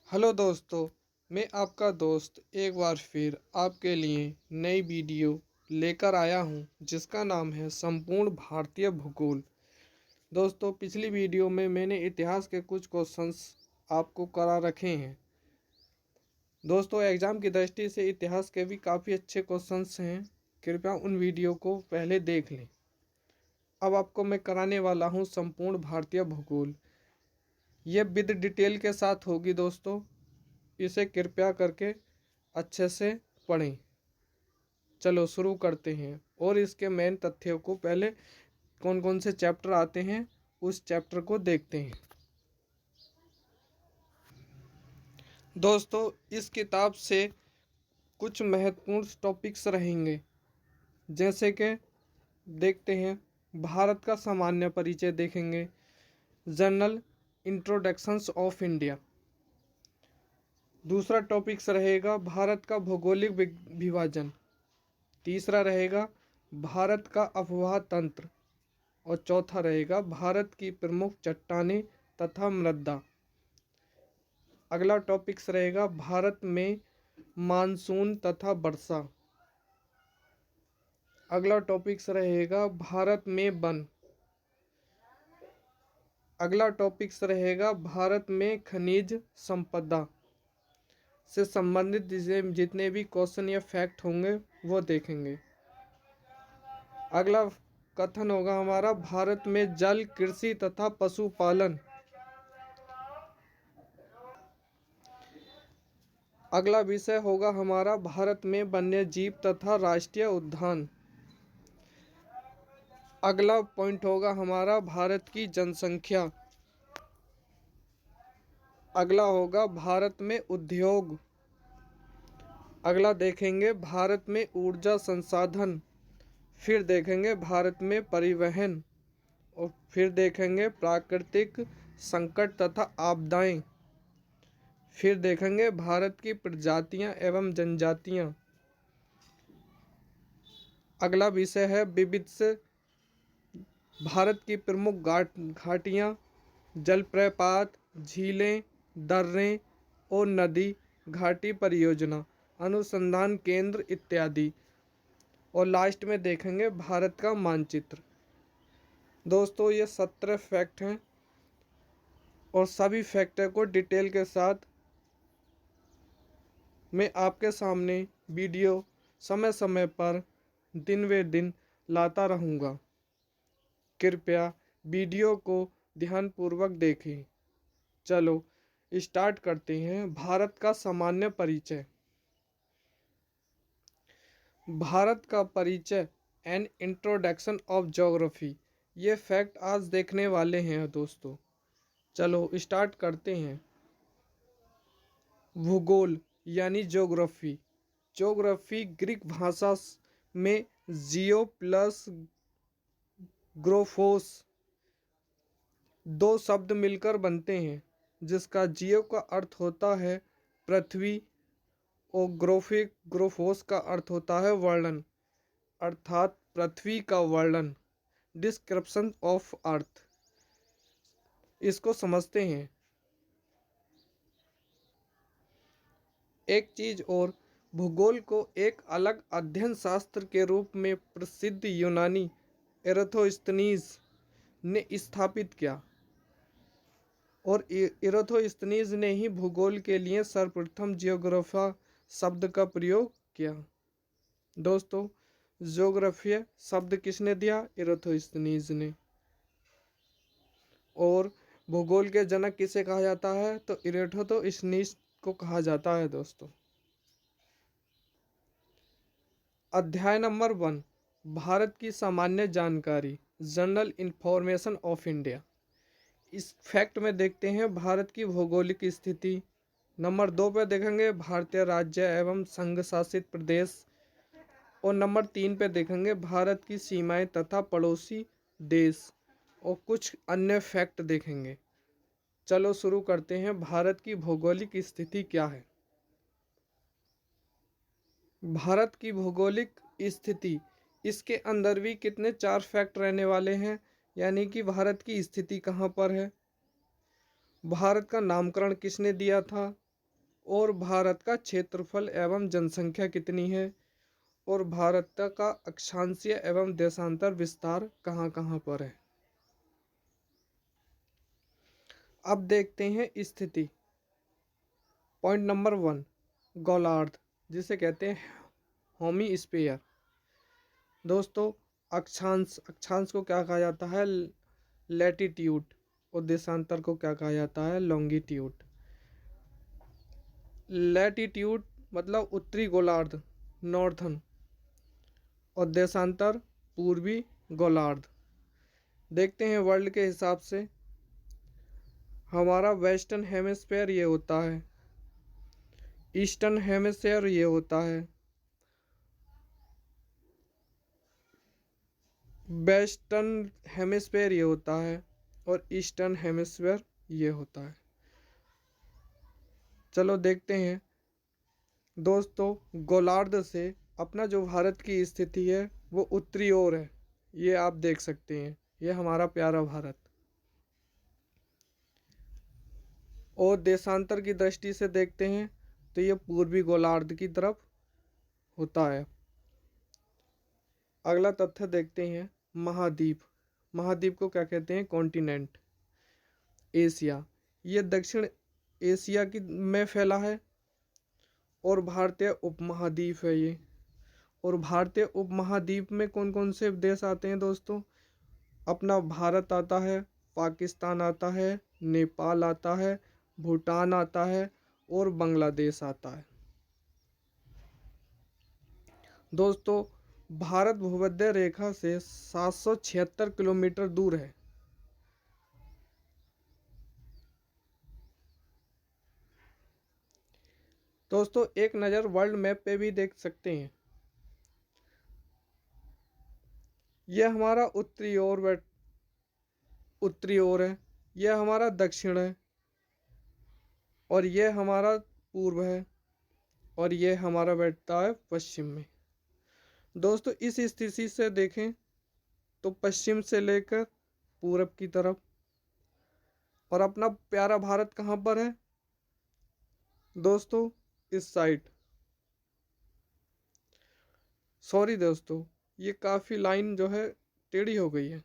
Hello दोस्तों, मैं आपका दोस्त एक बार फिर आपके लिए नई वीडियो लेकर आया हूं जिसका नाम है संपूर्ण भारतीय भूगोल। दोस्तों, पिछली वीडियो में मैंने इतिहास के कुछ क्वेश्चंस आपको करा रखे हैं। दोस्तों, एग्ज़ाम की दृष्टि से इतिहास के भी काफ़ी अच्छे क्वेश्चंस हैं। कृपया उन वीडियो को पहले देख लें। अब आपको मैं कराने वाला हूं संपूर्ण भारतीय भूगोल। ये विद डिटेल के साथ होगी दोस्तों। इसे कृपया करके अच्छे से पढ़ें। चलो शुरू करते हैं और इसके मेन तथ्यों को पहले कौन कौन से चैप्टर आते हैं उस चैप्टर को देखते हैं। दोस्तों, इस किताब से कुछ महत्वपूर्ण टॉपिक्स रहेंगे, जैसे कि देखते हैं भारत का सामान्य परिचय देखेंगे, जनरल इंट्रोडक्शंस ऑफ इंडिया। दूसरा टॉपिक्स रहेगा भारत का भौगोलिक विभाजन। तीसरा रहेगा भारत का अफवाह तंत्र और चौथा रहेगा भारत की प्रमुख चट्टानें तथा मृदा। अगला टॉपिक्स रहेगा भारत में मानसून तथा वर्षा। अगला टॉपिक्स रहेगा भारत में वन। अगला टॉपिक्स रहेगा भारत में खनिज संपदा से संबंधित जितने भी क्वेश्चन या फैक्ट होंगे वो देखेंगे। अगला कथन होगा हमारा भारत में जल, कृषि तथा पशुपालन। अगला विषय होगा हमारा भारत में वन्य जीव तथा राष्ट्रीय उद्यान। अगला पॉइंट होगा हमारा भारत की जनसंख्या। अगला होगा भारत में उद्योग। अगला देखेंगे भारत में ऊर्जा संसाधन। फिर देखेंगे भारत में परिवहन और फिर देखेंगे प्राकृतिक संकट तथा आपदाएं। फिर देखेंगे भारत की प्रजातियां एवं जनजातियां। अगला विषय है विविध से भारत की प्रमुख घाटियां, जलप्रपात, झीलें, दर्रे और नदी घाटी परियोजना, अनुसंधान केंद्र इत्यादि। और लास्ट में देखेंगे भारत का मानचित्र। दोस्तों, ये 17 फैक्ट हैं और सभी फैक्टर को डिटेल के साथ मैं आपके सामने वीडियो समय समय पर दिन वे दिन लाता रहूँगा। कृपया वीडियो को ध्यानपूर्वक देखें। चलो स्टार्ट करते हैं। भारत का सामान्य परिचय। भारत का परिचय एन इंट्रोडक्शन ऑफ ज्योग्राफी। ये फैक्ट आज देखने वाले हैं दोस्तों। चलो स्टार्ट करते हैं। भूगोल यानी ज्योग्राफी। ज्योग्राफी ग्रीक भाषा में जियो प्लस ग्रोफोस दो शब्द मिलकर बनते हैं, जिसका जियो का अर्थ होता है पृथ्वी और ग्रोफोस का अर्थ होता है वर्णन, अर्थात पृथ्वी का वर्णन, डिस्क्रिप्शन ऑफ अर्थ। इसको समझते हैं। एक चीज और, भूगोल को एक अलग अध्ययन शास्त्र के रूप में प्रसिद्ध यूनानी एराथोस्थनीज ने स्थापित किया और एराथोस्थनीज ने ही भूगोल के लिए सर्वप्रथम जियोग्राफा शब्द का प्रयोग किया। दोस्तों, ज्योग्राफिया शब्द किसने दिया? एराथोस्थनीज ने। और भूगोल के जनक किसे कहा जाता है? तो एराथोस्थनीज को कहा जाता है। दोस्तों, अध्याय नंबर 1, भारत की सामान्य जानकारी, जनरल इंफॉर्मेशन ऑफ इंडिया। इस फैक्ट में देखते हैं भारत की भौगोलिक स्थिति। नंबर 2 पे देखेंगे भारतीय राज्य एवं संघ शासित प्रदेश और नंबर 3 पे देखेंगे भारत की सीमाएं तथा पड़ोसी देश और कुछ अन्य फैक्ट देखेंगे। चलो शुरू करते हैं। भारत की भौगोलिक स्थिति क्या है? भारत की भौगोलिक स्थिति, इसके अंदर भी कितने 4 फैक्ट रहने वाले हैं, यानी कि भारत की स्थिति कहाँ पर है, भारत का नामकरण किसने दिया था, और भारत का क्षेत्रफल एवं जनसंख्या कितनी है, और भारत का अक्षांशीय एवं देशांतर विस्तार कहाँ कहाँ पर है। अब देखते हैं स्थिति। पॉइंट नंबर 1, गोलार्ध जिसे कहते हैं होमीस्फीयर। दोस्तों अक्षांश को क्या कहा जाता है, लैटिट्यूड, और देशांतर को क्या कहा जाता है, लॉन्गिट्यूड। लैटिट्यूड मतलब उत्तरी गोलार्ध, नॉर्थन, और देशांतर पूर्वी गोलार्ध। देखते हैं वर्ल्ड के हिसाब से, हमारा वेस्टर्न हेमिस्फीयर ये होता है, ईस्टर्न हेमिस्फीयर ये होता है, वेस्टर्न हेमिस्फीयर ये होता है, और ईस्टर्न हेमिस्फीयर ये होता है। चलो देखते हैं दोस्तों, गोलार्ध से अपना जो भारत की स्थिति है वो उत्तरी ओर है, ये आप देख सकते हैं, ये हमारा प्यारा भारत। और देशांतर की दृष्टि से देखते हैं तो ये पूर्वी गोलार्ध की तरफ होता है। अगला तथ्य देखते हैं, महाद्वीप। महाद्वीप को क्या कहते हैं, कॉन्टिनेंट। एशिया, ये दक्षिण एशिया की में फैला है, और भारतीय उपमहाद्वीप है ये। और भारतीय उपमहाद्वीप में कौन कौन से देश आते हैं दोस्तों, अपना भारत आता है, पाकिस्तान आता है, नेपाल आता है, भूटान आता है, और बांग्लादेश आता है। दोस्तों भारत भूमध्य रेखा से 776 किलोमीटर दूर है। दोस्तों एक नज़र वर्ल्ड मैप पे भी देख सकते हैं, यह हमारा उत्तरी ओर है, यह हमारा दक्षिण है, और यह हमारा पूर्व है, और यह हमारा बैठता है पश्चिम में। दोस्तों इस स्थिति से देखें तो पश्चिम से लेकर पूरब की तरफ, और अपना प्यारा भारत कहाँ पर है दोस्तों, इस साइड। सॉरी दोस्तों, ये काफ़ी लाइन जो है टेढ़ी हो गई है।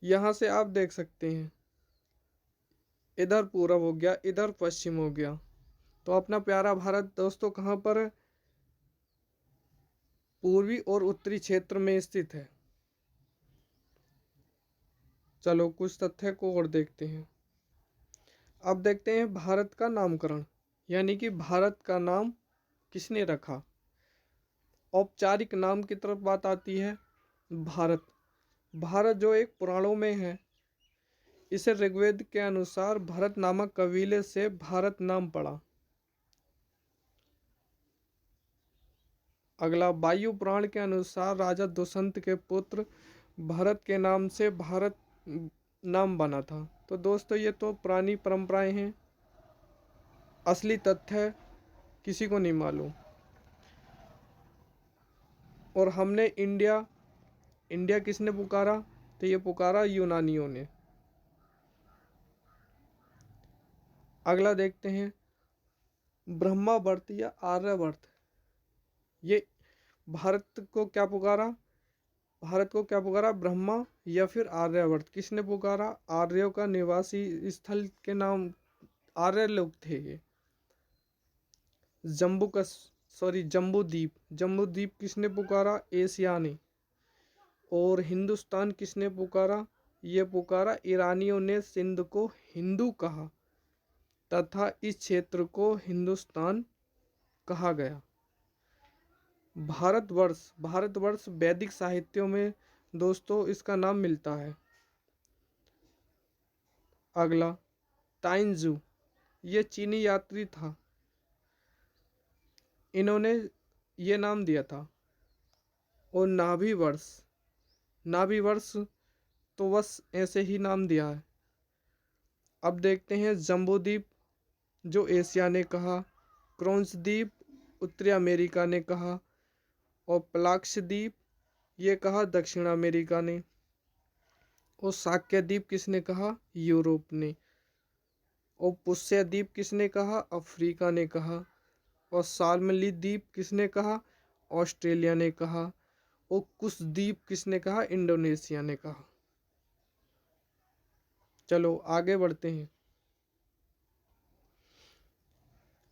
यहाँ से आप देख सकते हैं, इधर पूरब हो गया, इधर पश्चिम हो गया, तो अपना प्यारा भारत दोस्तों कहाँ पर है, पूर्वी और उत्तरी क्षेत्र में स्थित है। चलो कुछ तथ्य को और देखते हैं। अब देखते हैं भारत का नामकरण, यानी कि भारत का नाम किसने रखा। औपचारिक नाम की तरफ बात आती है, भारत। भारत जो एक पुराणों में है, इसे ऋग्वेद के अनुसार भरत नामक कबीले से भारत नाम पड़ा। अगला, वायु पुराण के अनुसार राजा दुष्यंत के पुत्र भरत के नाम से भारत नाम बना था। तो दोस्तों ये तो पुरानी परंपराएं हैं, असली तथ्य किसी को नहीं मालूम। और हमने इंडिया किसने पुकारा, तो ये पुकारा यूनानियों ने। अगला देखते हैं, ब्रह्मावर्त या आर्यवर्त, ये भारत को क्या पुकारा, ब्रह्मा या फिर आर्यवर्त, किसने पुकारा, आर्यों का निवासी स्थल के नाम आर्य लोग थे ये। जम्बूद्वीप किसने पुकारा, एशिया ने। और हिंदुस्तान किसने पुकारा, ये पुकारा ईरानियों ने। सिंध को हिंदू कहा तथा इस क्षेत्र को हिंदुस्तान कहा गया। भारतवर्ष वैदिक साहित्यों में दोस्तों इसका नाम मिलता है। अगला, ताइंजू, ये चीनी यात्री था, इन्होंने ये नाम दिया था। और नाभिवर्ष तो बस ऐसे ही नाम दिया है। अब देखते हैं, जम्बूद्वीप जो एशिया ने कहा, क्रोन्सद्वीप उत्तरी अमेरिका ने कहा, और प्लाक्सद्वीप ये कहा दक्षिण अमेरिका ने, और शाक्य द्वीप किसने कहा? यूरोप ने। और पुष्य द्वीप किसने कहा? अफ्रीका ने कहा। और साल्मली द्वीप किसने कहा? ऑस्ट्रेलिया ने कहा। और कुश द्वीप किसने कहा? इंडोनेशिया ने कहा। चलो आगे बढ़ते हैं।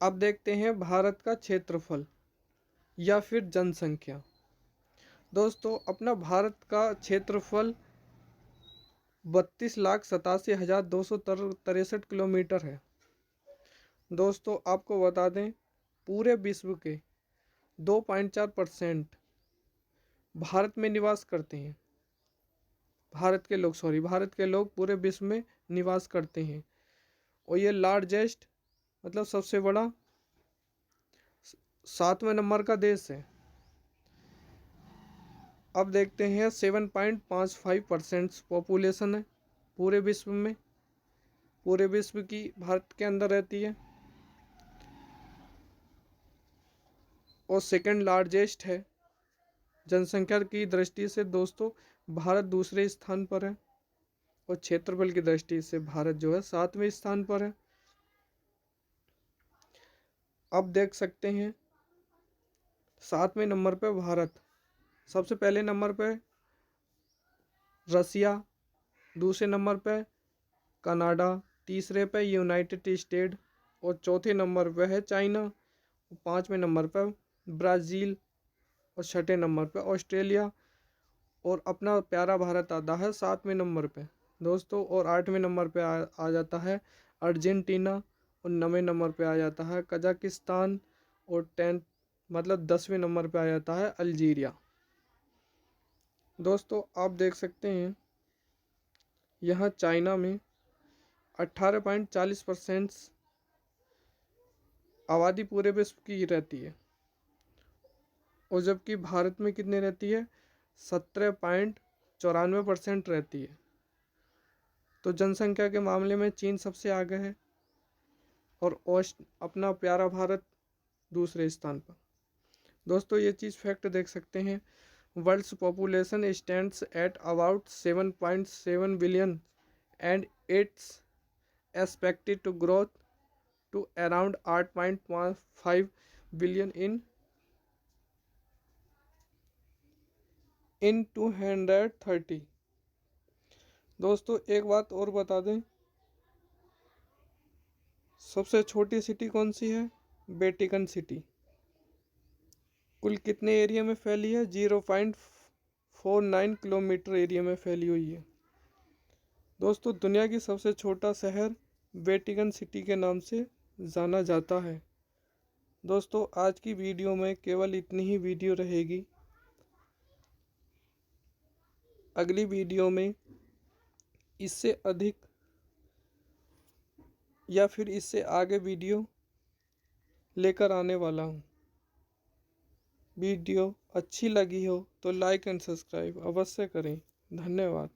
अब देखते हैं भारत का क्षेत्रफल या फिर जनसंख्या। दोस्तों अपना भारत का क्षेत्रफल 32,87,263 किलोमीटर है। दोस्तों आपको बता दें पूरे विश्व के 2.4% भारत में निवास करते हैं। भारत के लोग पूरे विश्व में निवास करते हैं। और ये लार्जेस्ट मतलब सबसे बड़ा 7वें नंबर का देश है। अब देखते हैं 7.55% पॉपुलेशन है पूरे विश्व में। पूरे विश्व की भारत के अंदर रहती है। और सेकंड लार्जेस्ट है जनसंख्या की दृष्टि से। दोस्तों भारत दूसरे स्थान पर है। और क्षेत्रफल की दृष्टि से भारत जो है 7वें स्थान पर है। अब देख सकते हैं 7वें नंबर पर भारत, सबसे पहले नंबर पे रसिया, दूसरे नंबर पे कनाडा, तीसरे पे यूनाइटेड स्टेट और चौथे नंबर पे है चाइना। 5वें नंबर पर ब्राज़ील और छठे नंबर पे ऑस्ट्रेलिया। और अपना प्यारा भारत आता है 7वें नंबर पे दोस्तों। और 8वें नंबर पे आ जाता है अर्जेंटीना। और 9वें नंबर पे आ जाता है कजाकिस्तान। और 10वें नंबर पे आ जाता है अल्जीरिया। दोस्तों आप देख सकते हैं यहाँ चाइना में 18.40% आबादी पूरे विश्व की रहती है। और जबकि भारत में कितने रहती है? 17.94% रहती है। तो जनसंख्या के मामले में चीन सबसे आगे है और अपना प्यारा भारत दूसरे स्थान पर। दोस्तों ये चीज़ फैक्ट देख सकते हैं। World's population stands at about 7.7 billion and it's expected to grow to around 8.5 billion in 230। दोस्तों एक बात और बता दें, सबसे छोटी सिटी कौन सी है? Vatican city. कुल कितने एरिया में फैली है? 0.49 किलोमीटर एरिया में फैली हुई है। दोस्तों दुनिया की सबसे छोटा शहर वेटिकन सिटी के नाम से जाना जाता है। दोस्तों आज की वीडियो में केवल इतनी ही वीडियो रहेगी। अगली वीडियो में इससे अधिक या फिर इससे आगे वीडियो लेकर आने वाला हूँ। वीडियो अच्छी लगी हो तो लाइक एंड सब्सक्राइब अवश्य करें। धन्यवाद।